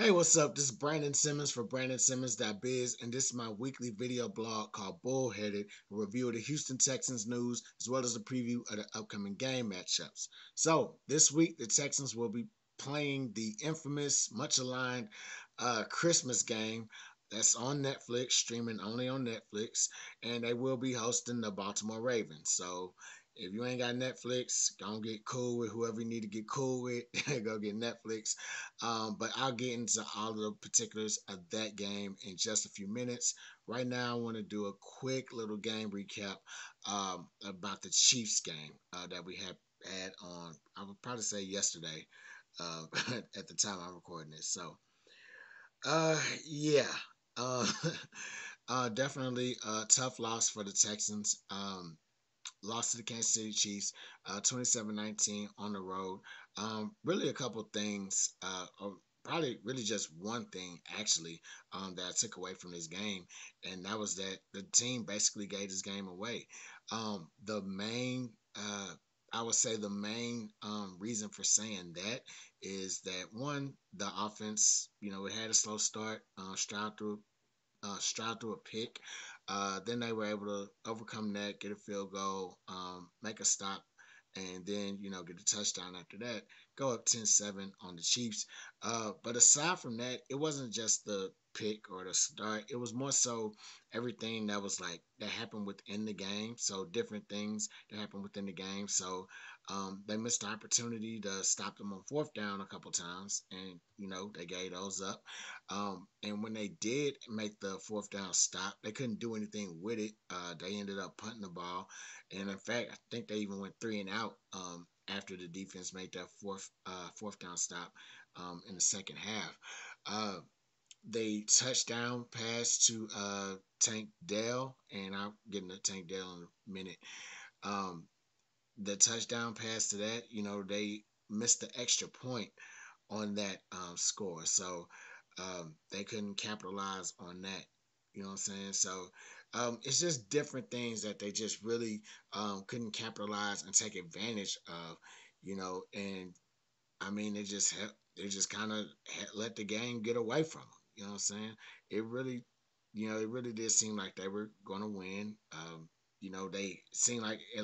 Hey, what's up? This is Brandon Simmons for BrandonSimmons.biz, and this is my weekly video blog called Bullheaded, a review of the Houston Texans news as well as a preview of the upcoming game matchups. So, this week, the Texans will be playing the infamous, much aligned Christmas game that's on Netflix, streaming only on Netflix, and they will be hosting the Baltimore Ravens. So, if you ain't got Netflix, go get cool with whoever you need to get cool with. Go get Netflix. But I'll get into all of the particulars of that game in just a few minutes. Right now, I want to do a quick little game recap about the Chiefs game that we had on, I would probably say yesterday uh, at the time I'm recording this. So, yeah. Uh, definitely a tough loss for the Texans. Lost to the Kansas City Chiefs, 27-19 on the road. Really a couple things, or probably really just one thing actually, that I took away from this game, and that was that the team basically gave this game away. The main, I would say the main reason for saying that is that one, the offense, it had a slow start. Stroud threw a pick. Then they were able to overcome that, get a field goal, make a stop, and then, get a touchdown after that, go up 10-7 on the Chiefs. But aside from that, it wasn't just the pick or the start. It was more so everything that was like that happened within the game. So different things that happened within the game. So they missed the opportunity to stop them on fourth down a couple times, and they gave those up. And when they did make the fourth down stop, they couldn't do anything with it. They ended up punting the ball, and in fact, I think they even went three and out after the defense made that fourth down stop in the second half. Uh, they touchdown pass to Tank Dell, and I'll get into Tank Dell in a minute. Um, the touchdown pass to that, they missed the extra point on that score. So they couldn't capitalize on that. You know what I'm saying? So it's just different things that they just really couldn't capitalize and take advantage of. And I mean, they just kind of let the game get away from them. You know what I'm saying? It really, it really did seem like they were going to win. They seemed like at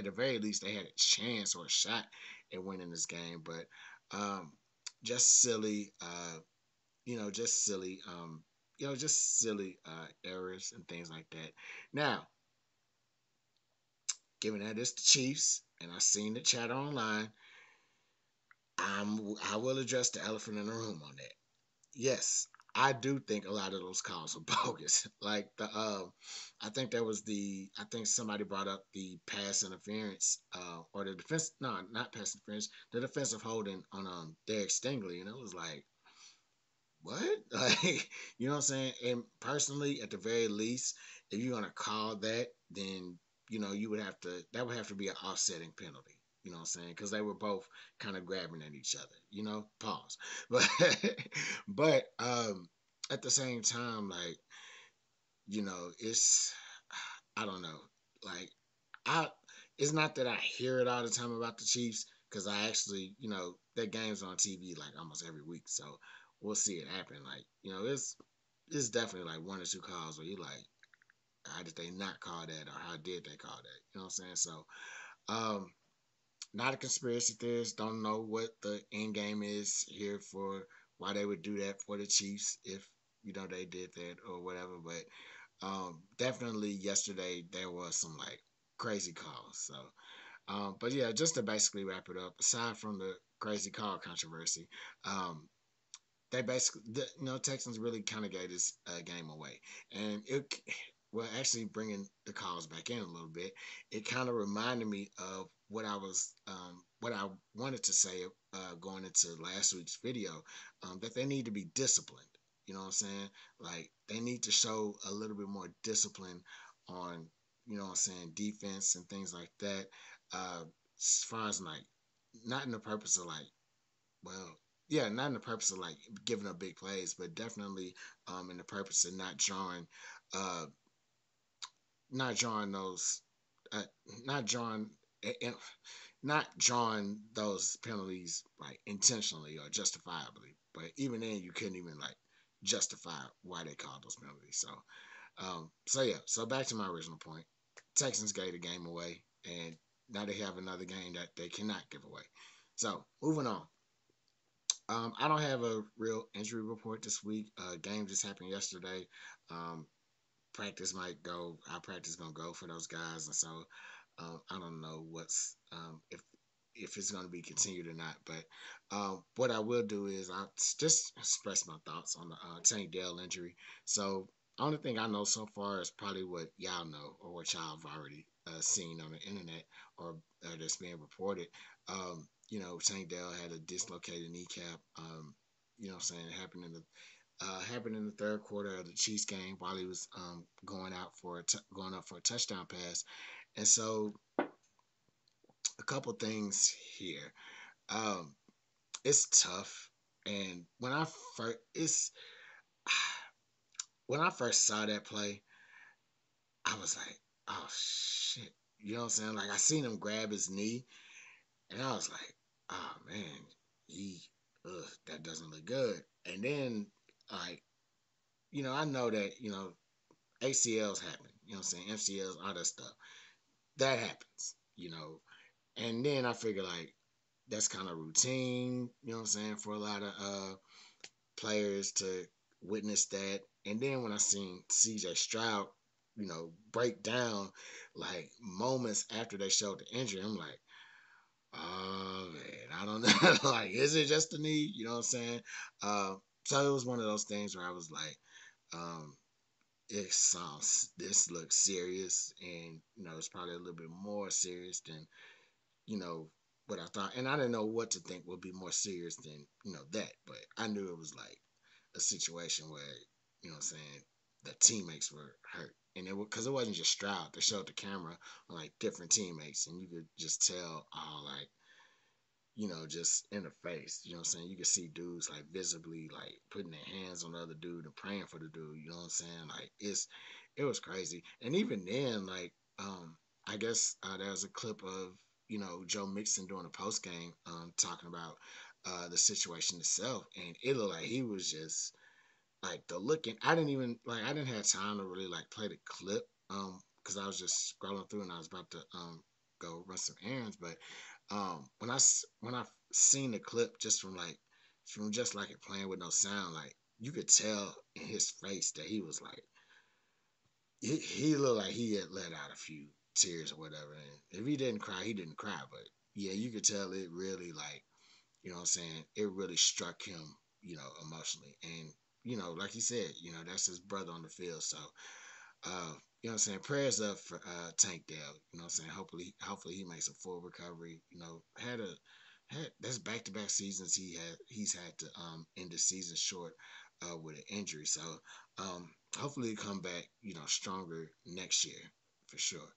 the very least, they had a chance or a shot at winning this game. But just silly, just silly, just silly errors and things like that. Now, given that it's the Chiefs, and I've seen the chat online, I will address the elephant in the room on that. Yes, I do think a lot of those calls are bogus. Like I think I think somebody brought up the pass interference, or the defense, no, not pass interference, the defensive holding on Derek Stingley, and it was like, what? Like, you know what I'm saying? And personally, at the very least, if you're gonna call that, then that would have to be an offsetting penalty. You know what I'm saying? Because they were both kind of grabbing at each other. Pause. But but at the same time, like, it's, I don't know. Like, I it's not that I hear it all the time about the Chiefs, because I actually, their games on TV like almost every week. So we'll see it happen. Like, it's definitely like one or two calls where you like, how did they not call that, or how did they call that? You know what I'm saying? So um not a conspiracy theorist. Don't know what the end game is here for why they would do that for the Chiefs if they did that or whatever. But definitely yesterday there was some like crazy calls. So but yeah, just to basically wrap it up, aside from the crazy call controversy, um, they basically, Texans really kind of gave this game away, and well, actually bringing the calls back in a little bit, it kind of reminded me of what I wanted to say going into last week's video, that they need to be disciplined. You know what I'm saying? Like, they need to show a little bit more discipline on, what I'm saying, defense and things like that. As far as like, not in the purpose of like, well, yeah, not in the purpose of like giving up big plays, but definitely in the purpose of uh not drawing those uh not drawing not drawing those penalties like intentionally or justifiably, but even then you couldn't even like justify why they called those penalties. So yeah. So back to my original point, Texans gave the game away, and now they have another game that they cannot give away. So moving on. I don't have a real injury report this week. Game just happened yesterday. Um, Practice might go. Our practice gonna go for those guys, and so I don't know what's if it's gonna be continued or not. But what I will do is I just express my thoughts on the Tank Dell injury. So only thing I know so far is probably what y'all know or what y'all have already seen on the internet or that's being reported. Tank Dell had a dislocated kneecap. I'm saying it happened in the third quarter of the Chiefs game while he was going out for going up for a touchdown pass. And so a couple things here. Um, it's tough, and when I first saw that play, I was like, oh shit, you know what I'm saying? Like I seen him grab his knee, and I was like, oh man, that doesn't look good. And then like I know that ACLs happen, you know what I'm saying? MCLs, all that stuff. That happens, And then I figure like that's kind of routine, you know what I'm saying, for a lot of players to witness that. And then when I seen CJ Stroud, break down like moments after they showed the injury, I'm like, oh man, I don't know. Like, is it just a knee? You know what I'm saying? So it was one of those things where I was like, um, this looks serious, and it's probably a little bit more serious than you know what I thought, and I didn't know what to think would be more serious than that, but I knew it was like a situation where what I'm saying, the teammates were hurt, and because it wasn't just Stroud. They showed the camera on like different teammates, and you could just tell all like just in the face. You know what I'm saying? You could see dudes like visibly like putting their hands on the other dude and praying for the dude. You know what I'm saying? Like it was crazy. And even then, like I guess there was a clip of Joe Mixon doing a post game talking about the situation itself, and it looked like he was just like the looking. I didn't have time to really like play the clip because I was just scrolling through and I was about to go run some errands, but when I seen the clip just from just like it playing with no sound, like you could tell in his face that he was like he looked like he had let out a few tears or whatever. And if he didn't cry, he didn't cry. But yeah, you could tell it really like what I'm saying, it really struck him, emotionally. And like he said, that's his brother on the field. So what I'm saying? Prayers up for Tank Dell. You know what I'm saying? Hopefully he makes a full recovery. Had that's back to back seasons he's had to end the season short with an injury. So hopefully he come back, stronger next year for sure.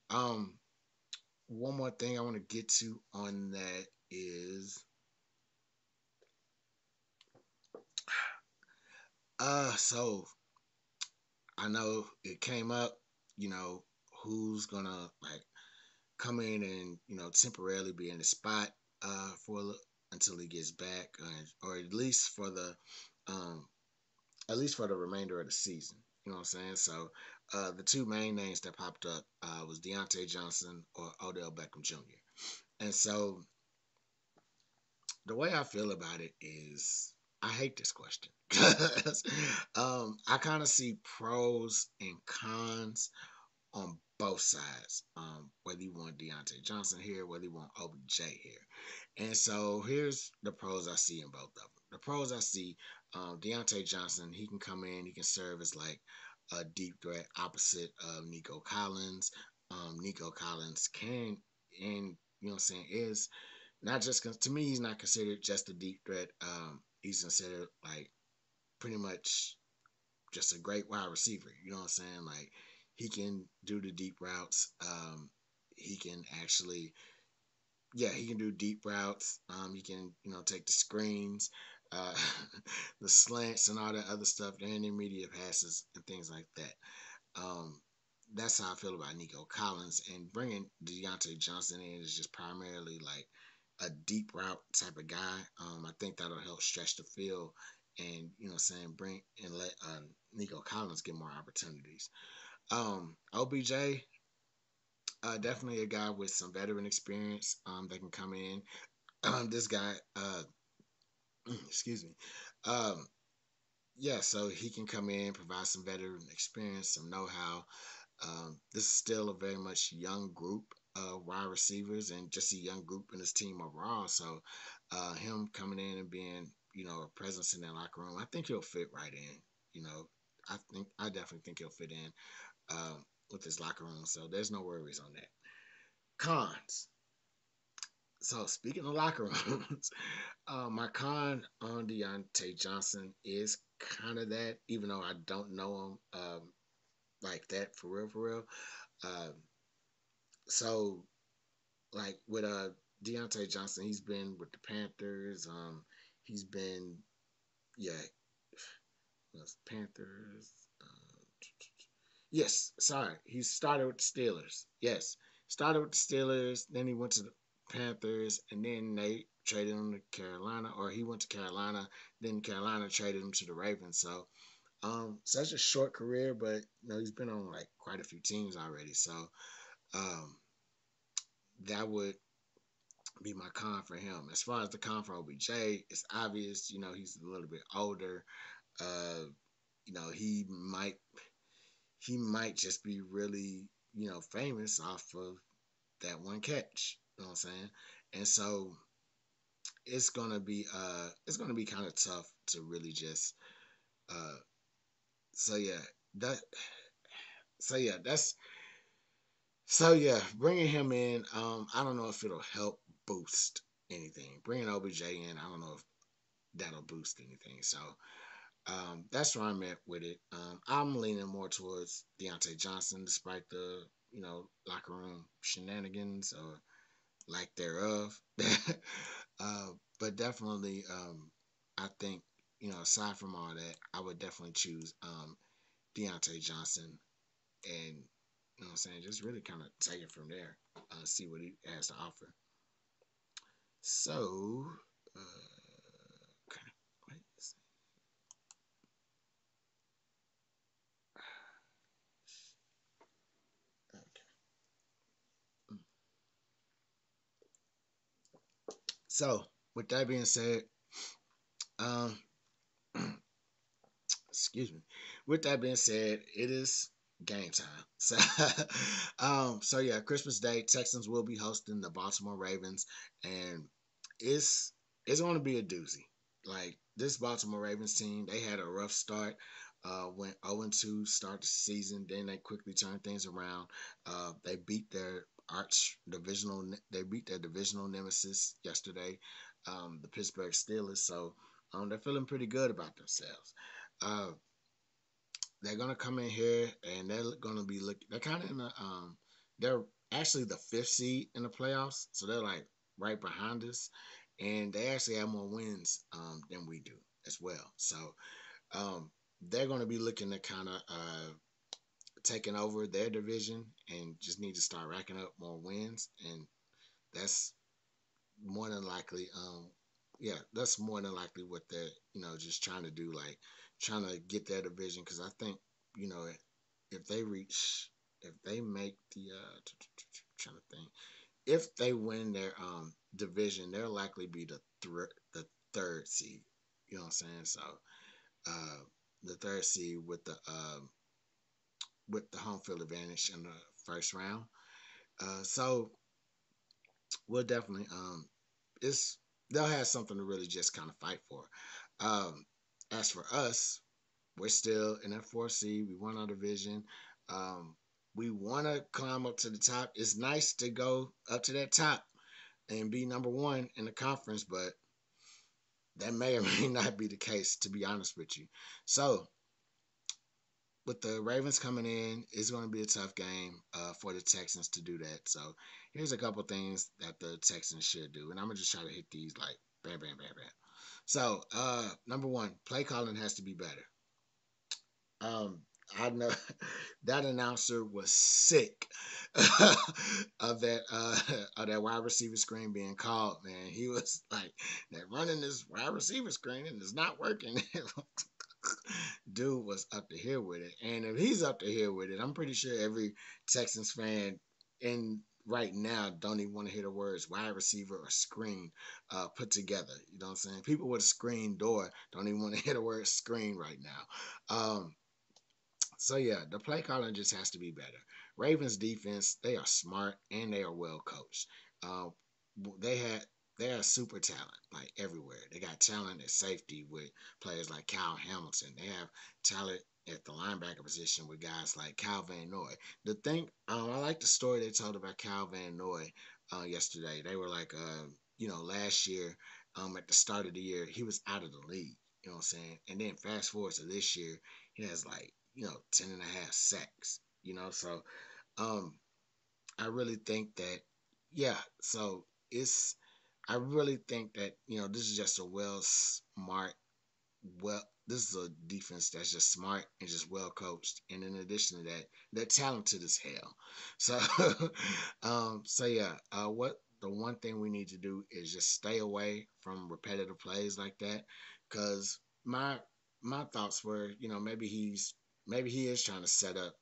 Um One more thing I want to get to on that is so I know it came up, who's gonna like come in and temporarily be in the spot until he gets back, or um, at least for the remainder of the season. You know what I'm saying? So the two main names that popped up was Deontay Johnson or Odell Beckham Jr. And so the way I feel about it is I hate this question. I kind of see pros and cons on both sides. Whether you want Deontay Johnson here, whether you want OBJ here. And so here's the pros I see in both of them. The pros I see, Deontay Johnson, he can come in, he can serve as like a deep threat opposite of Nico Collins. Nico Collins can, and what I'm saying, is not just to me, he's not considered just a deep threat. He's considered like pretty much just a great wide receiver. You know what I'm saying? Like he can do the deep routes. He can actually, yeah, he can do deep routes. He can, take the screens, uh, the slants, and all that other stuff, the intermediate passes and things like that. Um, that's how I feel about Nico Collins, and bringing Deontay Johnson in is just primarily like a deep route type of guy. I think that'll help stretch the field, and saying bring and let Nico Collins get more opportunities. OBJ, definitely a guy with some veteran experience that can come in. This guy, excuse me, um, yeah, so he can come in, provide some veteran experience, some know-how. This is still a very much young group of wide receivers and just a young group in his team overall. So him coming in and being, a presence in that locker room, I think he'll fit right in. You know, I definitely think he'll fit in with his locker room. So there's no worries on that. Cons. So speaking of locker rooms, my con on Deontay Johnson is kind of that, even though I don't know him like that for real. Um, so like with Deontay Johnson, he's been with the Panthers. He's been yeah, Panthers. Yes, sorry, he started with the Steelers. Yes, started with the Steelers. Then he went to the Panthers, and then they traded him to Carolina, or he went to Carolina. Then Carolina traded him to the Ravens. So such a short career, but he's been on like quite a few teams already. So um, that would be my con for him. As far as the con for OBJ, it's obvious. He's a little bit older. Uh, he might just be really famous off of that one catch. You know what I'm saying? And so it's gonna be kind of tough to really just uh so yeah that so yeah that's so yeah bringing him in, I don't know if it'll help boost anything. Bringing OBJ in, I don't know if that'll boost anything. So that's where I'm at with it. I'm leaning more towards Deontay Johnson, despite the locker room shenanigans or lack thereof. uh, but definitely, I think aside from all that, I would definitely choose Deontay Johnson, and what I'm saying, just really kind of take it from there, see what he has to offer. So, okay, wait, okay. So, with that being said, um, excuse me. With that being said, it is game time. So yeah, Christmas Day, Texans will be hosting the Baltimore Ravens, and it's it's going to be a doozy. Like this Baltimore Ravens team, they had a rough start. Went 0-2 start the season. Then they quickly turned things around. They beat their They beat their divisional nemesis yesterday, the Pittsburgh Steelers. So they're feeling pretty good about themselves. Uh, they're gonna come in here and they're gonna be looking. They're kind of in the they're actually the fifth seed in the playoffs, so they're like right behind us, and they actually have more wins than we do as well. So um, they're gonna be looking to kind of taking over their division and just need to start racking up more wins, and that's more than likely. Yeah, that's more than likely what they're just trying to do, like trying to get their division. Because I think you know if they reach, if they make the trying to think, if they win their division, they'll likely be the third seed. You know what I'm saying? So uh, the third seed with the home field advantage in the first round. So we'll definitely it's they'll have something to really just kind of fight for. Um, as for us, we're still in that fourth seed. We won our division. Um, we want to climb up to the top. It's nice to go up to that top and be number one in the conference, but that may or may not be the case, to be honest with you. So, with the Ravens coming in, it's going to be a tough game for the Texans to do that. So, here's a couple things that the Texans should do, and I'm gonna just try to hit these like bam, bam, bam, bam. So, number one, play calling has to be better. Um, I know that announcer was sick of that of that wide receiver screen being called. Man, he was like, "They're running this wide receiver screen and it's not working." Dude was up to here with it, and if he's up to here with it, I'm pretty sure every Texans fan in right now don't even want to hear the words wide receiver or screen put together. You know what I'm saying? People with a screen door don't even want to hear the word screen right now. So yeah, the play calling just has to be better. Ravens defense, they are smart and they are well coached. Uh, they had they are super talent like everywhere. They got talent at safety with players like Kyle Hamilton. They have talent at the linebacker position with guys like Kyle Van Noy. The thing I like the story they told about Kyle Van Noy yesterday. They were like, last year, at the start of the year, he was out of the league. You know what I'm saying? And then fast forward to this year, he has like 10 and a half sacks. So um, I really think that, yeah. So it's I really think that this is just a smart, this is a defense that's just smart and just well coached, and in addition to that, they're talented as hell. So, so yeah, what the one thing we need to do is just stay away from repetitive plays like that, because my my thoughts were, maybe he is trying to set up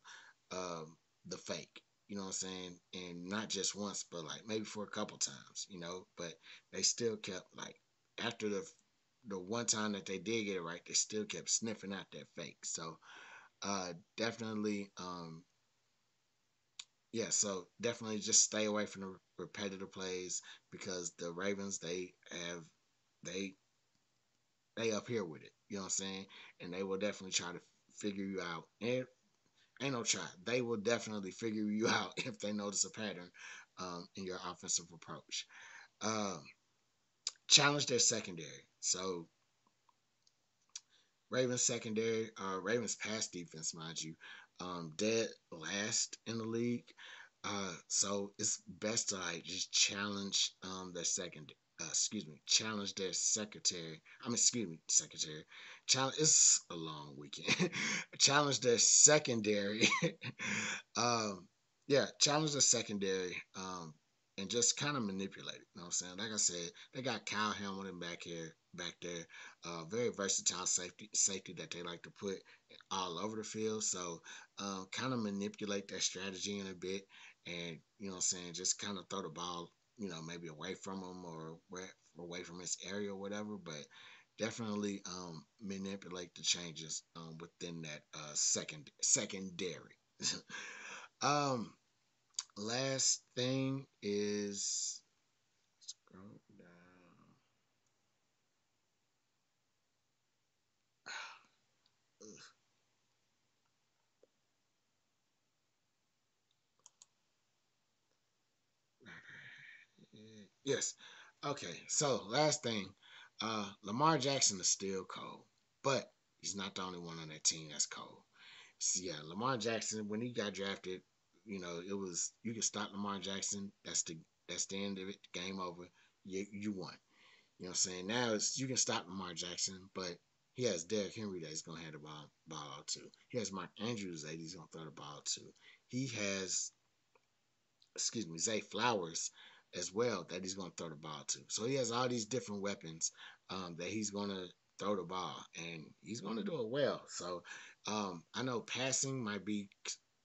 um, the fake. You know what I'm saying? And not just once, but like maybe for a couple times. But they still kept like after the one time that they did get it right, they still kept sniffing out that fake. So definitely, yeah. So definitely just stay away from the repetitive plays because the Ravens they they up here with it. You know what I'm saying? And they will definitely try to figure you out. And ain't no try. They will definitely figure you out if they notice a pattern in your offensive approach. Um, Challenge their secondary. So Ravens secondary, Ravens pass defense, mind you, dead last in the league. So it's best to like just challenge their second. Excuse me, challenge their secretary. Excuse me, secretary. Challenge. It's a long weekend. Challenge their secondary. um, yeah, challenge the secondary. And just kind of manipulate it. You know what I'm saying? Like I said, they got Kyle Hamilton back there. Very versatile safety that they like to put all over the field. So kind of manipulate that strategy in a bit, and what I'm saying, just kind of throw the ball, maybe away from him or away from his area or whatever. But definitely manipulate the changes within that secondary. um, Last thing is scroll down. Yes. Okay. So last thing, Lamar Jackson is still cold, but he's not the only one on that team that's cold. So yeah, Lamar Jackson when he got drafted, it was you can stop Lamar Jackson. That's the end of it. Game over. You won. You know what I'm saying? Now it's you can stop Lamar Jackson, but he has Derrick Henry that's gonna have the ball out too. He has Mark Andrews that he's gonna throw the ball to. He has Zay Flowers as well that he's going to throw the ball to. So he has all these different weapons that he's going to throw the ball, and he's going to do it well. So I know passing might be,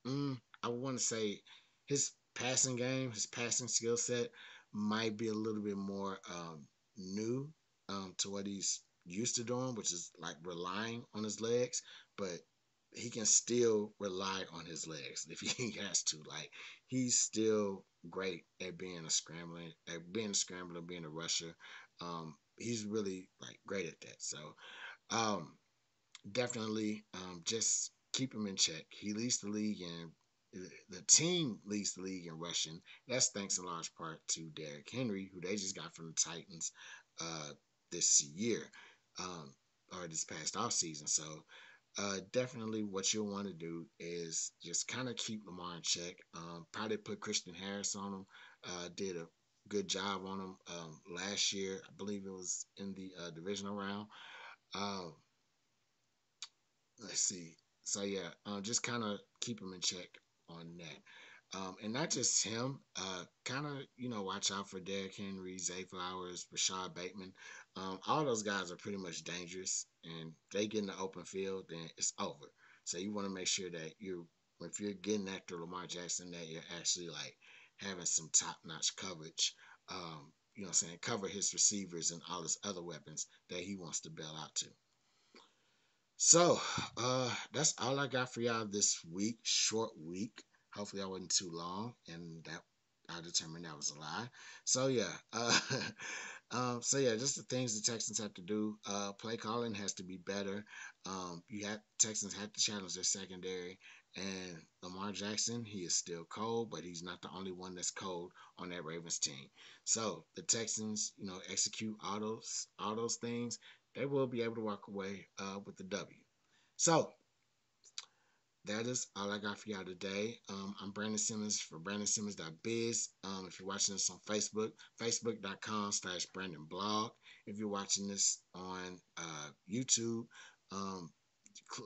I want to say his passing game, his passing skill set might be a little bit more new to what he's used to doing, which is like relying on his legs, but he can still rely on his legs if he has to. Like he's still great at being a rusher. He's really like great at that. So um, definitely just keep him in check. He leads the league in the team leads the league in rushing. That's thanks in large part to Derrick Henry, who they just got from the Titans this year or this past off season. So definitely what you'll want to do is just kind of keep Lamar in check. Probably put Christian Harris on him. Did a good job on him last year. I believe it was in the divisional round. Uh, let's see. So yeah, just kind of keep him in check on that. And not just him, kind of, watch out for Derrick Henry, Zay Flowers, Rashad Bateman. All those guys are pretty much dangerous, and they get in the open field, then it's over. So you want to make sure that if you're getting after Lamar Jackson, that you're actually like having some top notch coverage. You know what I'm saying? Cover his receivers and all his other weapons that he wants to bail out to. So, that's all I got for y'all this week. Short week. Hopefully, I wasn't too long, and that I determined that was a lie. So yeah, just the things the Texans have to do. Play calling has to be better. You have Texans have to challenge their secondary, and Lamar Jackson, he is still cold, but he's not the only one that's cold on that Ravens team. So the Texans, execute all those things, they will be able to walk away with the W. So that is all I got for y'all today. I'm Brandon Simmons for BrandonSimmons.biz. If you're watching this on Facebook, Facebook.com/BrandonBlog. If you're watching this on YouTube, um,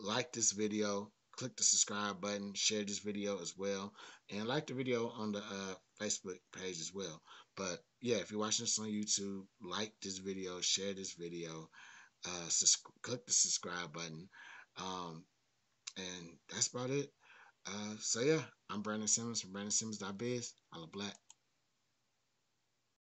like this video, click the subscribe button, share this video as well, and like the video on the Facebook page as well. But yeah, if you're watching this on YouTube, like this video, share this video, click the subscribe button. Um, and that's about it. So yeah, I'm Brandon Simmons from BrandonSimmons.biz. Holla black.